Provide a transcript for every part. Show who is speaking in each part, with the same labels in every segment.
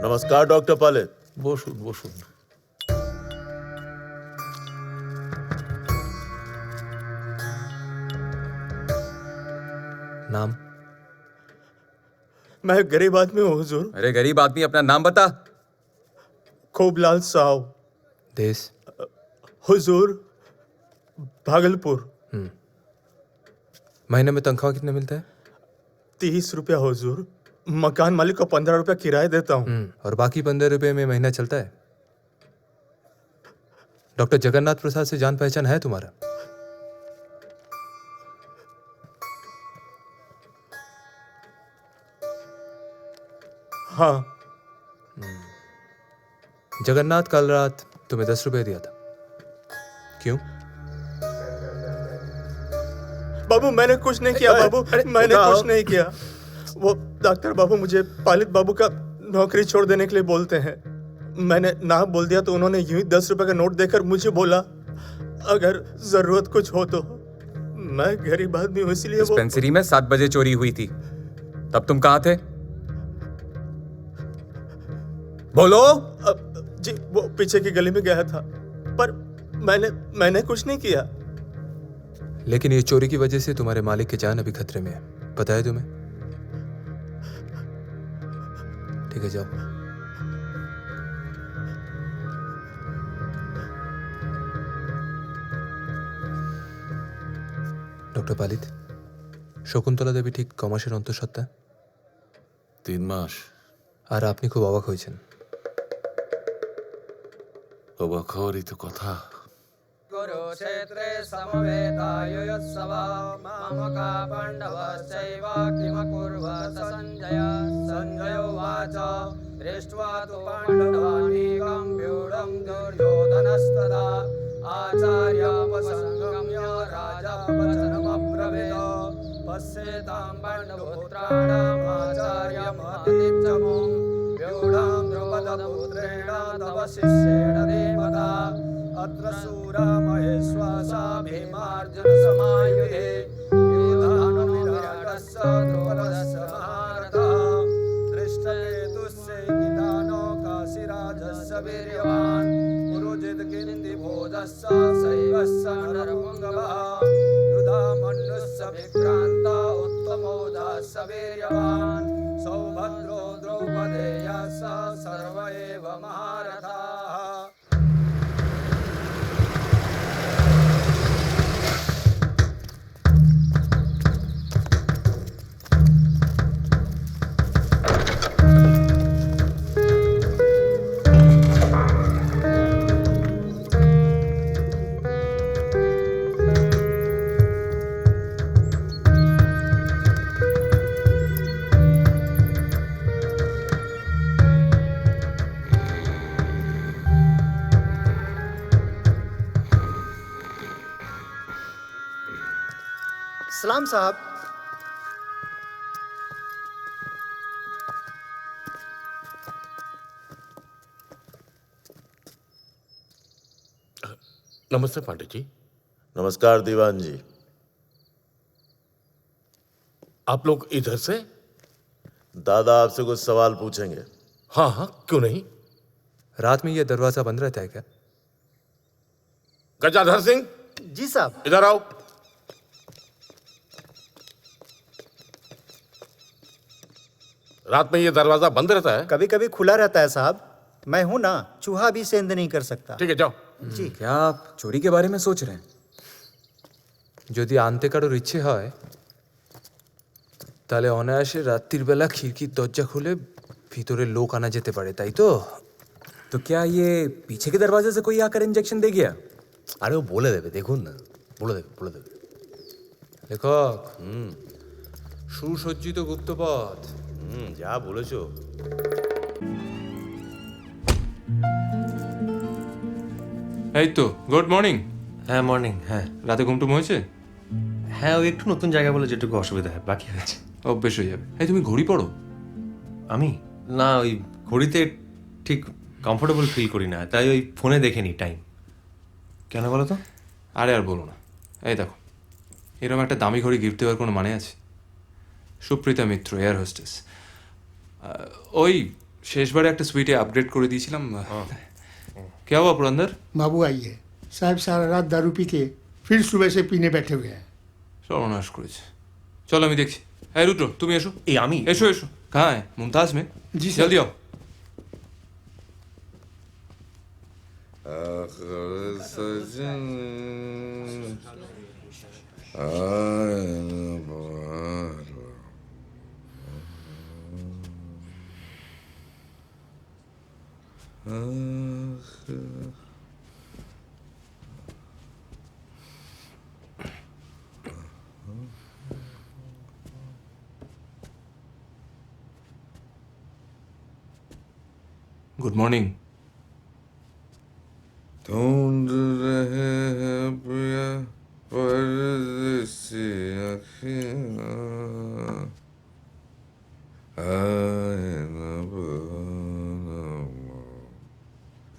Speaker 1: नमस्कार डॉक्टर पालित।
Speaker 2: বসুন বসুন। नाम?
Speaker 3: मैं गरीब आदमी हूँ हुजूर।
Speaker 4: अरे गरीब आदमी, अपना नाम बता।
Speaker 3: खूबलाल साहब।
Speaker 2: देश?
Speaker 3: हुजूर भागलपुर।
Speaker 2: महीने में तनख्वाह कितने मिलता है?
Speaker 3: 30 रुपया हुजूर। मकान मालिक को 15 रुपया किराया देता हूँ।
Speaker 2: और बाकी 15 रुपये में महीना चलता है? डॉक्टर जगन्नाथ प्रसाद से जान पहचान है तुम्हारा?
Speaker 3: हाँ।
Speaker 2: जगन्नाथ कल रात तुम्हें 10 रुपये दिया था, क्यों?
Speaker 3: बाबू मैंने कुछ नहीं किया बाबू, मैंने कुछ नहीं किया। वो डॉक्टर बाबू मुझे पालित बाबू का नौकरी छोड़ देने के लिए बोलते हैं। मैंने ना बोल दिया तो उन्होंने यूं ही 10 रुपए का नोट देकर मुझे बोला अगर जरूरत कुछ हो तो। मैं गरीब आदमी हूँ इसलिए वो।
Speaker 4: डिस्पेंसरी में 7 बजे चोरी हुई थी, तब तुम कहाँ थे? बोलो।
Speaker 3: जी वो पीछे की गली में गया था, पर मैंने कुछ नहीं किया।
Speaker 2: लेकिन ये चोरी की वजह से तुम्हारे मालिक की जान अभी खतरे में है, पता है तुम्हें? ठीक है जाओ। ডক্টর পালিত, শকুন্তলা দেবী ঠিক কমাসের অন্তঃসত্ত্বা?
Speaker 1: 3 মাস।
Speaker 2: আর আপনি খুব অবাক হয়েছেন।
Speaker 1: অবাক হওয়ারই তো কথা।
Speaker 5: कुरुक्षेत्रे समवेतायुयुत्सवा मामका पाण्डवश्चैव किमकुर्वत सञ्जय। सञ्जय उवाच दृष्ट्वा तु पाण्डवानीकं व्यूढं दुर्योधनस्तदा आचार्यमुपसंगम्य राजा वचनमब्रवीत् पश्येतां पाण्डवपुत्राणामाचार्यमतिनित्यमुं व्यूढं द्रुपदपुत्रेण तव शिष्येण देवता। अत्र शूरा महेश्वासा भीमार्जुन समायुधे युधानुविराटस्य द्रुपदस्य महारथः दृष्टकेतुश्चैकितानो काशीराजस्य वीर्यवान् पुरुजित्किन्दिभोजस्य शैवस्य नरपुङ्गवः युधामन्युस्य विक्रान्त उत्तमौजास्य वीर्यवान् सौभद्रो द्रौपदेयस्य सर्व एव महारथाः।
Speaker 6: सलाम साहब।
Speaker 1: नमस्ते पांडे जी।
Speaker 7: नमस्कार दीवान जी।
Speaker 1: आप लोग इधर से?
Speaker 7: दादा आपसे कुछ सवाल पूछेंगे।
Speaker 1: हाँ हाँ, क्यों नहीं।
Speaker 2: रात में ये दरवाजा बंद रहता है क्या?
Speaker 1: गजाधर सिंह
Speaker 6: जी साहब।
Speaker 1: इधर आओ। रात में ये दरवाजा बंद रहता है?
Speaker 6: कभी कभी खुला रहता है साहब। मैं हूं ना, चूहा भी सेंध नहीं कर सकता।
Speaker 1: ठीक है जाओ।
Speaker 6: जी।
Speaker 4: क्या आप चोरी के बारे में सोच रहे हैं?
Speaker 2: যদি আনতে কারোর ইচ্ছে হয় তাহলে অনায়াসে রাত্রির বেলা খিড়কির দরজা খুলে ভিতরে লোক আনা যেতে পারে, তাই তো?
Speaker 4: तो क्या ये पीछे के दरवाजे से कोई आकर इंजेक्शन दे गया?
Speaker 1: আরে ও বলে দেবে, দেখুন না, বলে দেবে।
Speaker 2: লেখক, সুসজ্জিত গুপ্তপথ।
Speaker 7: যা বলেছো।
Speaker 8: এই তো গুড মর্নিং।
Speaker 9: হ্যাঁ মর্নিং। হ্যাঁ
Speaker 8: রাতে ঘুমটুম হয়েছে?
Speaker 9: হ্যাঁ ওই একটু নতুন জায়গা বলে যেটুকু অসুবিধা হয়, বাকি হয়েছে।
Speaker 8: অভ্যেস হয়ে যাবে। এই তুমি ঘড়ি পড়ো?
Speaker 9: আমি না, ওই ঘড়িতে ঠিক কমফোর্টেবল ফিল করি না, তাই ওই ফোনে দেখে নিই টাইম। কেন বলো তো?
Speaker 8: আরে আর বলো না, এই দেখো এরকম একটা দামি ঘড়ি গিফট দেওয়ার কোনো মানে আছে? সুপ্রিতা মিত্র, এয়ার হোস্টেস। ওই শেষবারে একটা সুইটে আপগ্রেড করে দিয়েছিলাম। क्या हुआ पुरंदर?
Speaker 10: बाबू आइए। साहब सारा रात दारू पी के फिर सुबह से पीने बैठे हुए हैं।
Speaker 8: সর্বনাশ করেছে। চলো আমি দেখছি। হ্যাঁ রুদ্র তুমি এসো।
Speaker 9: এই আমি
Speaker 8: এসো এসো। कहाँ है? मुमताज में?
Speaker 10: जी सर।
Speaker 8: जल्दी आओ। Good morning.
Speaker 11: ढूंढ रहे हैं प्रिया परदेसी अखियाँ आए न बनावा,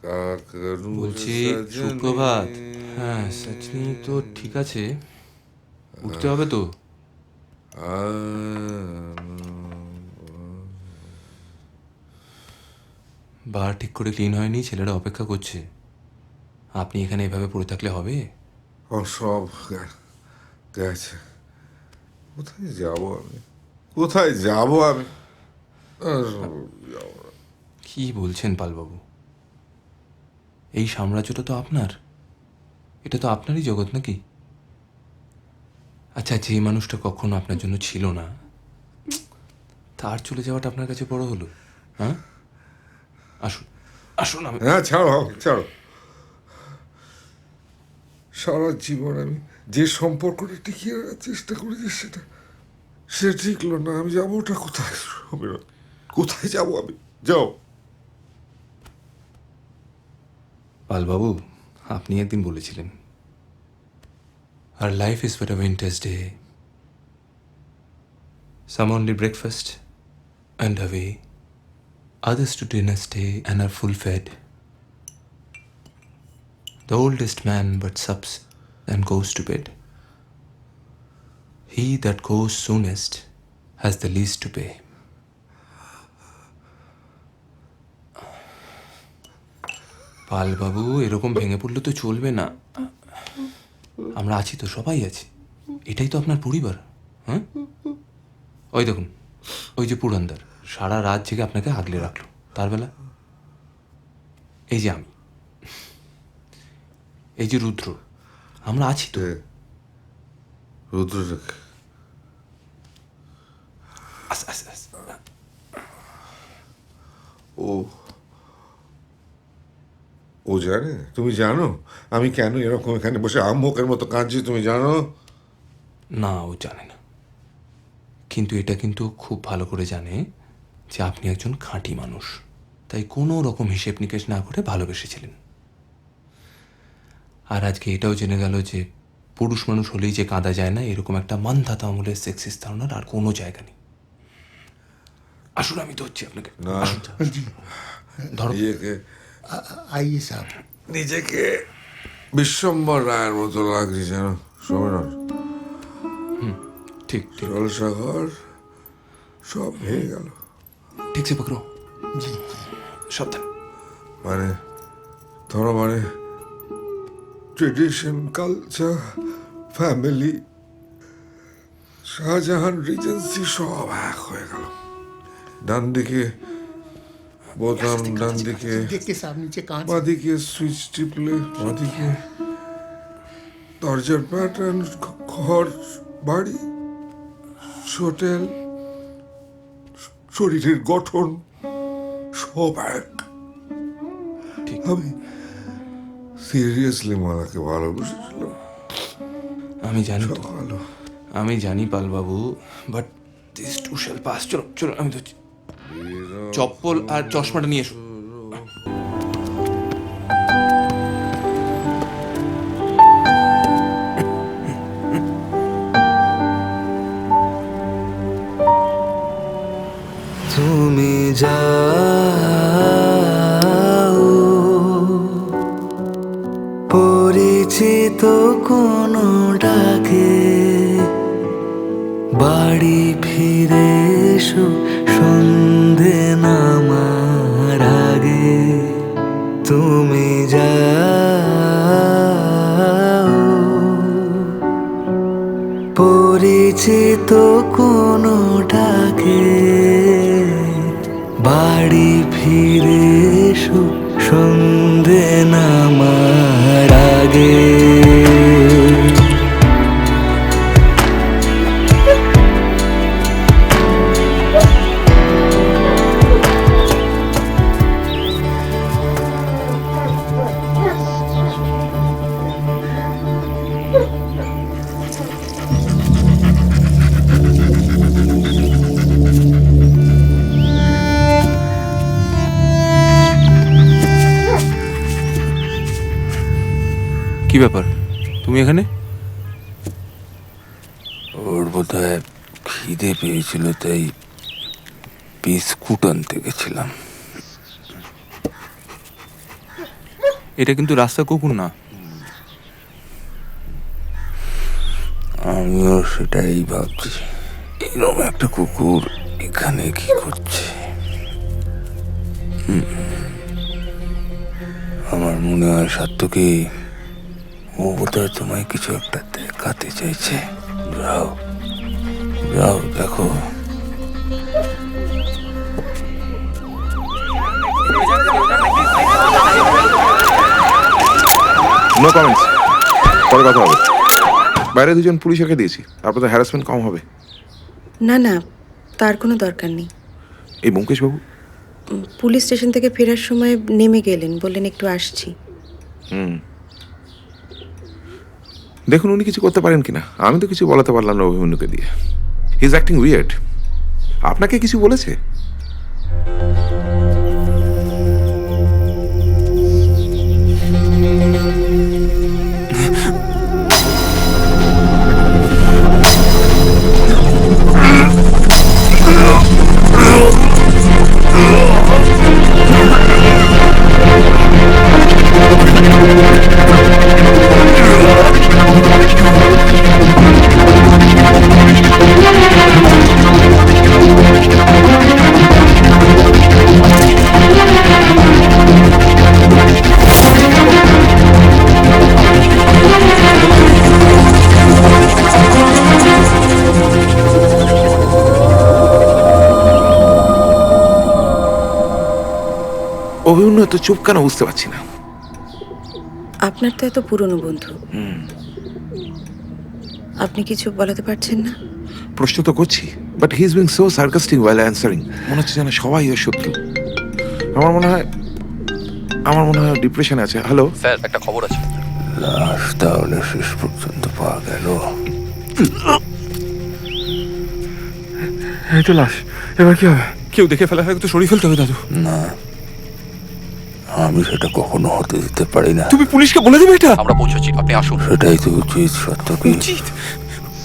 Speaker 11: का करूं
Speaker 8: বলছি
Speaker 11: सजनी?
Speaker 8: সুপ্রভাত। হ্যাঁ সজনি তো ঠিক আছে, উঠতে হবে তো। বার ঠিক করে ক্লিন হয়নি, ছেলেরা অপেক্ষা করছে। আপনি এখানে এভাবে পড়ে থাকলে হবে?
Speaker 11: ও সব গেছে। কোথায় যাব আমি, কোথায় যাব আমি? যাব না।
Speaker 8: কি বলছেন পালবাবু? এই সাম্রাজ্যটা তো আপনার, এটা তো আপনারই জগৎ নাকি? আচ্ছা, যে মানুষটা কখনো আপনার জন্য ছিল না, তার চলে যাওয়াটা আপনার কাছে বড় হলো? হ্যাঁ আসুন আসুন। আমি
Speaker 11: হ্যাঁ ছাড়ো ছাড়ো। সারা জীবন আমি যে সম্পর্কটা টিকিয়ে রাখার চেষ্টা করেছি সে ঠিকলো না। আমি যাবো ওটা কোথায়? সমীরণ, কোথায় যাবো আমি? যাও।
Speaker 8: পালবাবু, আপনি একদিন বলেছিলেন, our life is but a winter's day, some only breakfast and away, others to dinner stay and are full fed. The oldest man but sups and goes to bed. He that goes soonest has the least to pay. পালবাবু, এরকম ভেঙে পড়লে তো চলবে না। আমরা আছি তো, সবাই আছি। এটাই তো আপনার পরিবার। হ্যাঁ, ওই দেখুন, ওই যে পুরন্দর সারা রাত জেগে আপনাকে আগলে রাখলো, তার বেলা এই যে আমি, এই যে রুদ্র, আমরা আছি তো।
Speaker 11: রুদ্র
Speaker 8: আস্তে আস্তে আস্তে।
Speaker 11: ও জানে? তুমি জানো আমি কেন এরকম এখানে বসে আম্মকের মতো কাঁদছি? তুমি জানো?
Speaker 8: না, ও জানে না, কিন্তু এটা কিন্তু খুব ভালো করে জানে যে আপনি একজন খাঁটি মানুষ, তাই কোনো রকম হিসেব নিকেশ না করে ভালোবেসেছিলেন। আর আজকে এটাও জেনে গেল যে পুরুষ মানুষ হলেই যে কাঁদা যায় না, এরকম একটা মানধাতা আমলের সেক্সিস্ট ধারণার আর কোনো জায়গা নেই। আসুন, আমি তো হচ্ছি আপনাকে।
Speaker 11: না,
Speaker 10: जी
Speaker 8: ধরো।
Speaker 11: নিজেকে
Speaker 10: आइए साहब।
Speaker 11: নিজেকে বিশ্বম্বর রায়ের মতো লাগছে জানো সমীরণ।
Speaker 8: ঠিক ঠিক
Speaker 11: জলসা ঘর সব ভেঙে গেল।
Speaker 8: ঠিক সে পকড়ো।
Speaker 10: जी
Speaker 8: সাবধান।
Speaker 11: মানে ধরো, মানে tradition, culture, family, Shahjahan regency সব এক হয়ে গেল। ডান দিকে বোতাম, ডান দিকে
Speaker 10: देख के साहब नीचे कांच।
Speaker 11: বাঁদিকে সুইচ টিপলে বাঁদিকে দরজার প্যাটার্ন, ঘর বাড়ি, হোটেল, শরীরের গঠন সব এক।
Speaker 8: ঠিক।
Speaker 11: আমি সিরিয়াসলি মালাকে ভালোবেসেছিলাম।
Speaker 8: আমি জানি তো,
Speaker 11: ভালো
Speaker 8: আমি জানি পালবাবু, but this too shall pass. চলো চলো, আমি তো চপ্পল আর চশমাটা নিয়ে এসো।
Speaker 5: তুমি যাও পরিচিত কোনো ডাকে, বাড়ি ফিরে এসো সন্ধে নামা বাড়ি ফিরে এসো সন্ধে নামার আগে।
Speaker 8: কি ব্যাপার তুমি এখানে?
Speaker 5: ওর বোধহয় খিদে পেয়েছিল, তাই বিস্কুট আনতে গেছিলাম।
Speaker 8: এটা কিন্তু রাস্তা কুকুর না।
Speaker 5: আমিও সেটাই ভাবছি, এরকম একটা কুকুর এখানে কি করছে। আমার মনে হয় সাত্তকী, ও বোধহয় তোমায় কিছু একটা দেখাতে চাইছে। যাও যাও দেখো।
Speaker 11: নো কমেন্টস, পরে কথা হবে। বাইরে দুজন পুলিশ রেখে দিয়েছি, আপনাদের হ্যারাসমেন্ট কম হবে।
Speaker 12: না না, তার কোনো দরকার নেই।
Speaker 11: এই ব্যোমকেশ বাবু
Speaker 12: পুলিশ স্টেশন থেকে ফেরার সময় নেমে গেলেন, বললেন একটু আসছি।
Speaker 11: দেখুন উনি কিছু করতে পারেন কিনা। আমি তো কিছু বলাতে পারলাম না অভিমন্যুকে দিয়ে। He is acting weird. আপনাকে কিছু বলেছে? অভিমন্যু এত চুপ কেন বুঝতে পারছি না।
Speaker 12: আপনার তো এত পুরনো বন্ধু, আপনি কিছু বলাতে পারছেন না?
Speaker 11: প্রশ্ন তো করছি, but he is being so sarcastic while answering. মনে হচ্ছে যেন সবাই ওর শত্রু। আমার মনে হয় ডিপ্রেশনে আছে। হ্যালো
Speaker 2: স্যার, একটা খবর আছে।
Speaker 5: লাশ তাহলে শেষ পর্যন্ত পাওয়া গেল।
Speaker 2: এই তো লাশ, এবার কি হবে? কেউ দেখে ফেলা হয় তো সরিয়ে ফেলতে হবে দাদু।
Speaker 5: না, আমি সেটা কখনো হতে দিতে পারি না।
Speaker 2: তুমি পুলিশকে বলে দেবে এটা? আমরা পৌঁছেছি, আপনি আসুন।
Speaker 5: সেটাই তো উচিত সত্যকি।
Speaker 2: উচিত?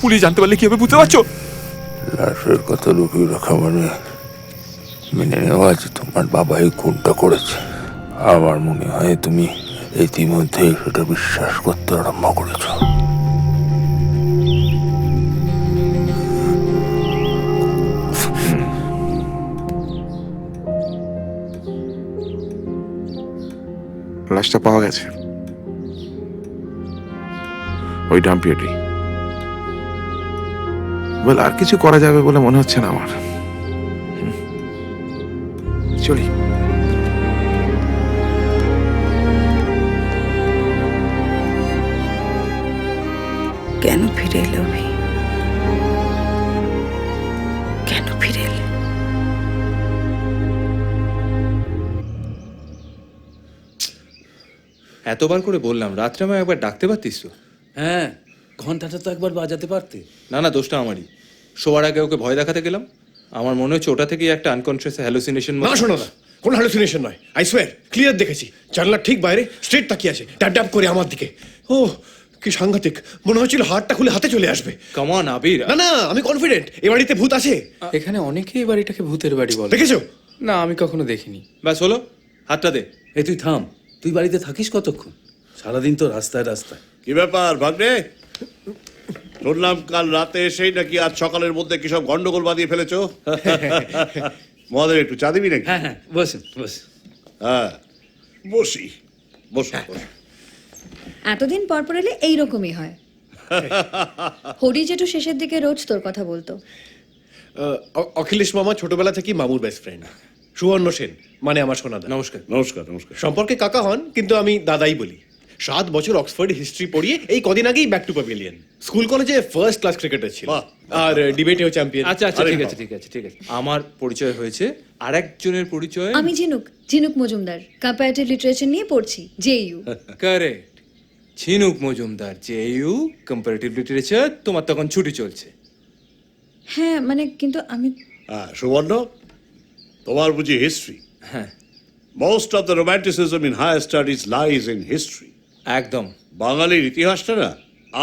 Speaker 2: পুলিশ জানতে পারলে কি হবে বুঝতে পারছো?
Speaker 5: লাশের কথা লুকিয়ে রাখা মানে মেনে নেওয়া যে তোমার বাবাই খুনটা করেছে। আমার মনে হয় তুমি ইতিমধ্যে সেটা বিশ্বাস করতে আরম্ভ করেছ।
Speaker 11: লাশটা পাওয়া গেছে ওই ডাম্পিয়ারটি। বল আর কিছু করা যাবে বলে মনে হচ্ছে না আমার। চলি।
Speaker 12: কেন ফিরে এলো? কেন ফিরে এলে?
Speaker 8: এতবার করে বললাম রাত্রে আমায় একবার ডাকতে পারতিস তো?
Speaker 4: হ্যাঁ, ঘন্টাটা তো একবার বাজাতে পারতে।
Speaker 8: না না, দোষটা আমারই। শোয়ার আগে ওকে ভয় দেখাতে গেলাম। আমার মনে হচ্ছে ওটা থেকেই একটা আনকনসিয়াস হ্যালুসিনেশন।
Speaker 13: না শোনো না, কোনো হ্যালুসিনেশন নয়। আই সোয়ার, ক্লিয়ার দেখেছি। জানলার ঠিক বাইরে স্ট্রেট তাকিয়ে আছে, ট্যাপ ট্যাপ করে আমার দিকে। ও কি সাংঘাতিক! মনে হচ্ছিল হাতটা খুলে হাতে চলে আসবে।
Speaker 8: কাম অন আবির।
Speaker 13: না না, আমি কনফিডেন্ট এ বাড়িতে ভূত আছে।
Speaker 2: এখানে অনেকেই এই বাড়িটাকে ভূতের বাড়ি বলে।
Speaker 13: দেখেছো?
Speaker 2: না, আমি কখনো দেখিনি।
Speaker 8: ব্যাস হলো, হাতটা দে।
Speaker 4: এই তুই থাম, তুই বাড়িতে থাকিস কতক্ষণ? সারাদিন তো রাস্তায় রাস্তায়।
Speaker 7: কি ব্যাপার ভাগ্নে? শুনলাম কাল রাতে এসেই নাকি আজ সকালের মধ্যে কি সব গন্ডগোল বাঁধিয়ে ফেলেছো। মদের একটু চা দিবি নাকি?
Speaker 4: হ্যাঁ হ্যাঁ, বসুন বসুন।
Speaker 7: হ্যাঁ বসি, বসো বসো।
Speaker 14: এতদিন পর পর এলে এইরকমই হয়। হরি জেঠু শেষের দিকে রোজ তোর কথা বলতো।
Speaker 13: অখিলেশ মামা ছোটবেলা থেকেই মামুর বেস্ট ফ্রেন্ড। সুবর্ণ সেন মানে আমার সোনাদা।
Speaker 8: নমস্কার।
Speaker 7: নমস্কার নমস্কার।
Speaker 13: সম্পর্কে কাকা হন, কিন্তু আমি দাদাই বলি। 7 বছর অক্সফোর্ড হিস্ট্রি পড়িয়ে এই কদিন আগেই ব্যাক টু প্যাভিলিয়ন। স্কুল কলেজে ফার্স্ট ক্লাস ক্রিকেটার ছিল, আর ডিবেটেও চ্যাম্পিয়ন।
Speaker 8: আচ্ছা আচ্ছা, ঠিক আছে ঠিক আছে ঠিক আছে, আমার পরিচয় হয়েছে। আর একজনের পরিচয়
Speaker 14: আমি ঝিনুক মজুমদার, কম্পারেটিভ লিটারেচার নিয়ে পড়ছি জেইউ।
Speaker 8: কারেক্ট, ঝিনুক মজুমদার, জেইউ, কম্পারেটিভ লিটারেচার। তোমার তখন ছুটি চলছে।
Speaker 14: হ্যাঁ মানে কিন্তু আমি
Speaker 7: সুবর্ণ, তোমার বুঝি হিস্ট্রি?
Speaker 8: হ্যাঁ।
Speaker 7: Most of the romanticism in higher studies lies in history.
Speaker 8: একদম।
Speaker 7: বাঙালির ইতিহাসটা না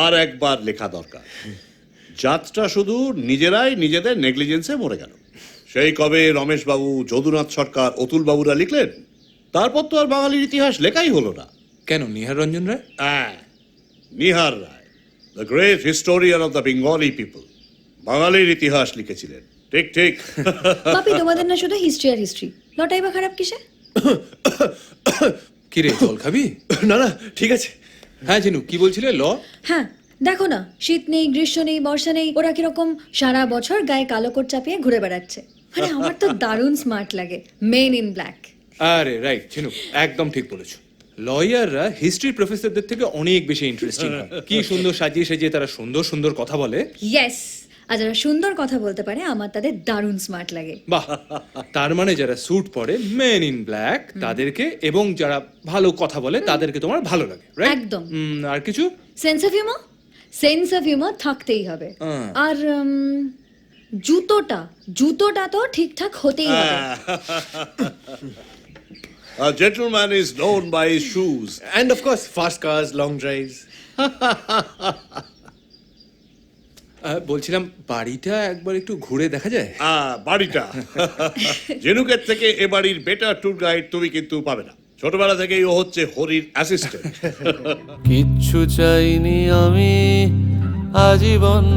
Speaker 7: আর একবার লেখা দরকার। জাতটা শুধু নিজেরাই নিজেদের নেগলিজেন্সে মরে গেল। সেই কবে রমেশবাবু, যদুনাথ সরকার, অতুল বাবুরা লিখলেন, তারপর তো আর বাঙালির ইতিহাস লেখাই হলো না।
Speaker 8: কেন? নিহার রঞ্জন রায়?
Speaker 7: হ্যাঁ, Nihar Ray, the great historian of the Bengali people, বাঙালির ইতিহাস লিখেছিলেন। ঠিক ঠিক।
Speaker 14: বাপি, তোমাদের না শুধু হিস্ট্রি আর হিস্ট্রি, লটাই বা খারাপ কিসে?
Speaker 8: কি রে, জল খাবি?
Speaker 13: না না ঠিক আছে।
Speaker 8: হ্যাঁ ঝিনুক, কি বলছিলে? ল?
Speaker 14: হ্যাঁ দেখো না, শীত নেই, গ্রীষ্ম নেই, বর্ষা নেই, ওরা কিরকম সারা বছর গায়ে কালো কোট চাপিয়ে ঘুরে বেড়াচ্ছে। মানে আমার তো দারুণ স্মার্ট লাগে, মেন ইন ব্ল্যাক।
Speaker 8: আরে রাইট ঝিনুক, একদম ঠিক বলেছো। লয়াররা হিস্ট্রি প্রফেসরদের থেকে অনেক বেশি ইন্টারেস্টিং হয়। কি সুন্দর সাজিয়ে সাজিয়ে তারা সুন্দর সুন্দর কথা বলে।
Speaker 14: ইয়েস, আর যারা সুন্দর কথা বলতে পারে আমার তাদের দারুণ স্মার্ট লাগে।
Speaker 8: বাহ, তার মানে যারা স্যুট পরে মেন ইন ব্ল্যাক তাদেরকে, এবং যারা ভালো কথা বলে তাদেরকে তোমার ভালো লাগে, রাইট?
Speaker 14: একদম।
Speaker 8: আর কিছু?
Speaker 14: সেন্স অফ হিউমার থাকতেই হবে। আর জুতোটা তো ঠিকঠাক হতেই হবে।
Speaker 7: A gentleman is known by his shoes.
Speaker 13: And of course, fast cars, long drives.
Speaker 8: বলছিলাম, বাড়িটা একবার একটু ঘুরে দেখা যায়?
Speaker 7: বাড়িটা জেনুকের থেকে এ বাড়ির বেটার ট্যুর গাইড তুমি কিন্তু পাবে না। ছোটবেলা থেকেই ও হচ্ছে হরির অ্যাসিস্ট্যান্ট।
Speaker 15: কিচ্ছু চাইনি আমি আজীবন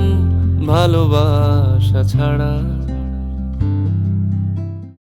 Speaker 15: ভালোবাসা ছাড়া।